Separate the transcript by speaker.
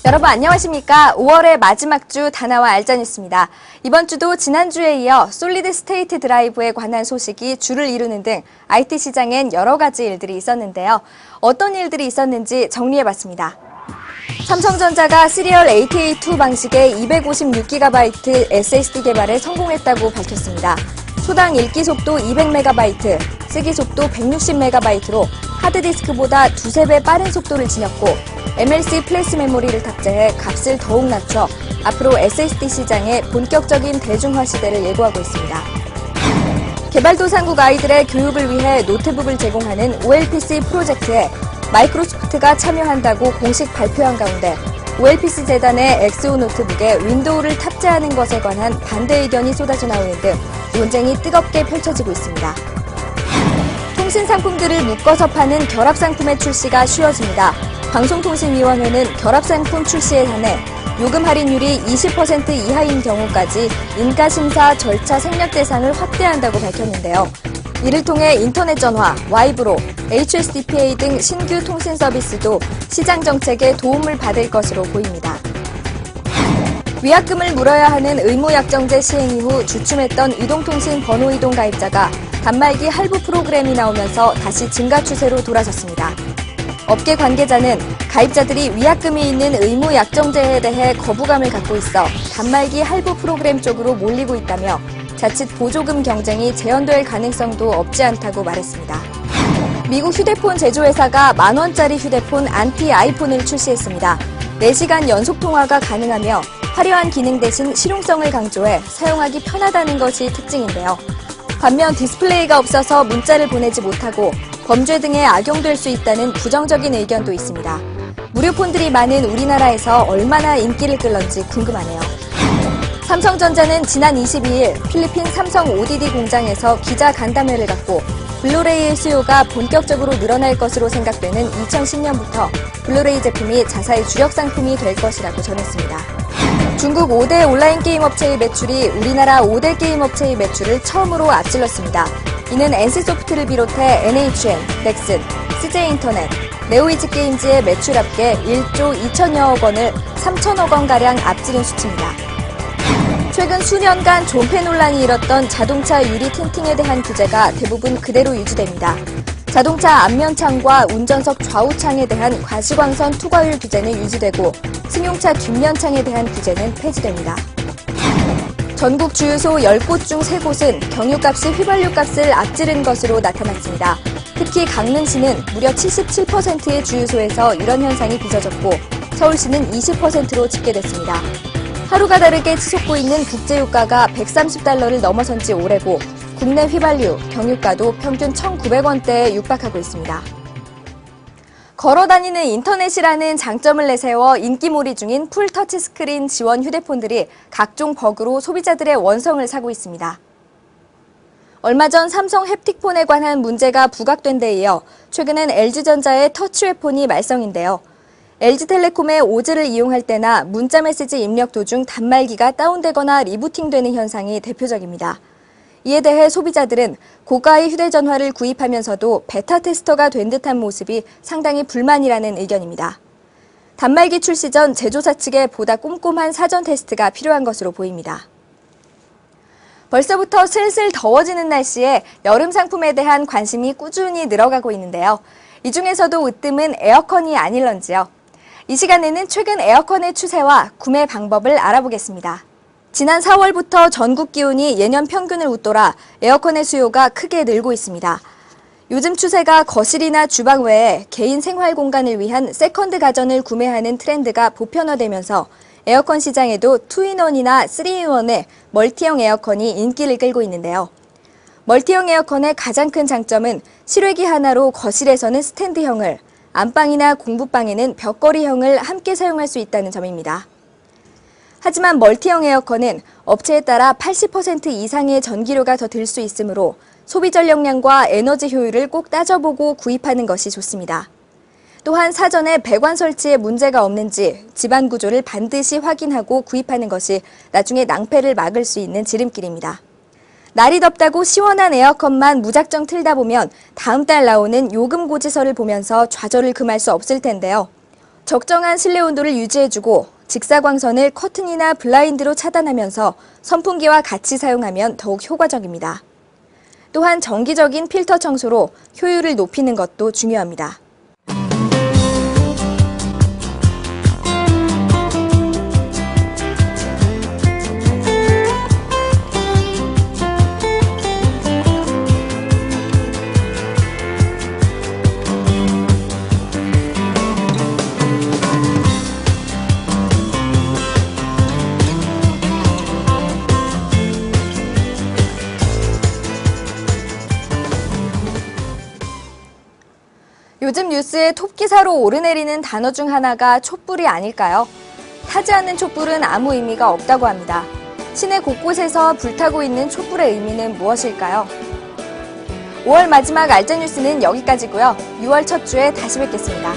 Speaker 1: 여러분 안녕하십니까? 5월의 마지막 주 다나와 알전뉴스입니다. 이번 주도 지난주에 이어 솔리드 스테이트 드라이브에 관한 소식이 주를 이루는 등 IT 시장엔 여러 가지 일들이 있었는데요. 어떤 일들이 있었는지 정리해봤습니다. 삼성전자가 시리얼 ATA2 방식의 256GB SSD 개발에 성공했다고 밝혔습니다. 초당 읽기 속도 200MB, 쓰기 속도 160MB로 하드디스크보다 두세 배 빠른 속도를 지녔고 MLC 플래시 메모리를 탑재해 값을 더욱 낮춰 앞으로 SSD 시장의 본격적인 대중화 시대를 예고하고 있습니다. 개발도상국 아이들의 교육을 위해 노트북을 제공하는 OLPC 프로젝트에 마이크로소프트가 참여한다고 공식 발표한 가운데 OLPC 재단의 엑스오 노트북에 윈도우를 탑재하는 것에 관한 반대 의견이 쏟아져 나오는 등 논쟁이 뜨겁게 펼쳐지고 있습니다. 통신 상품들을 묶어서 파는 결합상품의 출시가 쉬워집니다. 방송통신위원회는 결합상품 출시에 한해 요금 할인율이 20% 이하인 경우까지 인가심사 절차 생략 대상을 확대한다고 밝혔는데요. 이를 통해 인터넷 전화, 와이브로, HSDPA 등 신규 통신 서비스도 시장 정책에 도움을 받을 것으로 보입니다. 위약금을 물어야 하는 의무약정제 시행 이후 주춤했던 이동통신 번호이동 가입자가 단말기 할부 프로그램이 나오면서 다시 증가 추세로 돌아섰습니다. 업계 관계자는 가입자들이 위약금이 있는 의무약정제에 대해 거부감을 갖고 있어 단말기 할부 프로그램 쪽으로 몰리고 있다며 자칫 보조금 경쟁이 재현될 가능성도 없지 않다고 말했습니다. 미국 휴대폰 제조회사가 만원짜리 휴대폰 안티 아이폰을 출시했습니다. 4시간 연속 통화가 가능하며 화려한 기능 대신 실용성을 강조해 사용하기 편하다는 것이 특징인데요. 반면 디스플레이가 없어서 문자를 보내지 못하고 범죄 등에 악용될 수 있다는 부정적인 의견도 있습니다. 무료폰들이 많은 우리나라에서 얼마나 인기를 끌는지 궁금하네요. 삼성전자는 지난 22일 필리핀 삼성 ODD 공장에서 기자 간담회를 갖고 블루레이의 수요가 본격적으로 늘어날 것으로 생각되는 2010년부터 블루레이 제품이 자사의 주력 상품이 될 것이라고 전했습니다. 중국 5대 온라인 게임 업체의 매출이 우리나라 5대 게임 업체의 매출을 처음으로 앞질렀습니다. 이는 NC소프트를 비롯해 NHN, 넥슨, CJ인터넷, 네오이즈게임즈의 매출 합계 1조 2천여억 원을 3천억 원가량 앞지른 수치입니다. 최근 수년간 존폐 논란이 일었던 자동차 유리 틴팅에 대한 규제가 대부분 그대로 유지됩니다. 자동차 앞면창과 운전석 좌우창에 대한 과시광선 투과율 규제는 유지되고 승용차 뒷면창에 대한 규제는 폐지됩니다. 전국 주유소 10곳 중 3곳은 경유값이 휘발유값을 앞지른 것으로 나타났습니다. 특히 강릉시는 무려 77%의 주유소에서 이런 현상이 빚어졌고 서울시는 20%로 집계됐습니다. 하루가 다르게 치솟고 있는 국제유가가 130달러를 넘어선 지 오래고 국내 휘발유, 경유가도 평균 1,900원대에 육박하고 있습니다. 걸어다니는 인터넷이라는 장점을 내세워 인기몰이 중인 풀 터치스크린 지원 휴대폰들이 각종 버그로 소비자들의 원성을 사고 있습니다. 얼마 전 삼성 햅틱폰에 관한 문제가 부각된 데 이어 최근엔 LG전자의 터치웨폰이 말썽인데요. LG텔레콤의 오즈를 이용할 때나 문자메시지 입력 도중 단말기가 다운되거나 리부팅되는 현상이 대표적입니다. 이에 대해 소비자들은 고가의 휴대전화를 구입하면서도 베타 테스터가 된 듯한 모습이 상당히 불만이라는 의견입니다. 단말기 출시 전 제조사 측에 보다 꼼꼼한 사전 테스트가 필요한 것으로 보입니다. 벌써부터 슬슬 더워지는 날씨에 여름 상품에 대한 관심이 꾸준히 늘어가고 있는데요. 이 중에서도 으뜸은 에어컨이 아닐런지요. 이 시간에는 최근 에어컨의 추세와 구매 방법을 알아보겠습니다. 지난 4월부터 전국 기온이 예년 평균을 웃돌아 에어컨의 수요가 크게 늘고 있습니다. 요즘 추세가 거실이나 주방 외에 개인 생활 공간을 위한 세컨드 가전을 구매하는 트렌드가 보편화되면서 에어컨 시장에도 2인원이나 3인원의 멀티형 에어컨이 인기를 끌고 있는데요. 멀티형 에어컨의 가장 큰 장점은 실외기 하나로 거실에서는 스탠드형을, 안방이나 공부방에는 벽걸이형을 함께 사용할 수 있다는 점입니다. 하지만 멀티형 에어컨은 업체에 따라 80% 이상의 전기료가 더 들 수 있으므로 소비 전력량과 에너지 효율을 꼭 따져보고 구입하는 것이 좋습니다. 또한 사전에 배관 설치에 문제가 없는지 집안 구조를 반드시 확인하고 구입하는 것이 나중에 낭패를 막을 수 있는 지름길입니다. 날이 덥다고 시원한 에어컨만 무작정 틀다 보면 다음 달 나오는 요금 고지서를 보면서 좌절을 금할 수 없을 텐데요. 적정한 실내 온도를 유지해주고 직사광선을 커튼이나 블라인드로 차단하면서 선풍기와 같이 사용하면 더욱 효과적입니다. 또한 정기적인 필터 청소로 효율을 높이는 것도 중요합니다. 요즘 뉴스에 톱 기사로 오르내리는 단어 중 하나가 촛불이 아닐까요? 타지 않는 촛불은 아무 의미가 없다고 합니다. 시내 곳곳에서 불타고 있는 촛불의 의미는 무엇일까요? 5월 마지막 알짜 뉴스는 여기까지고요. 6월 첫 주에 다시 뵙겠습니다.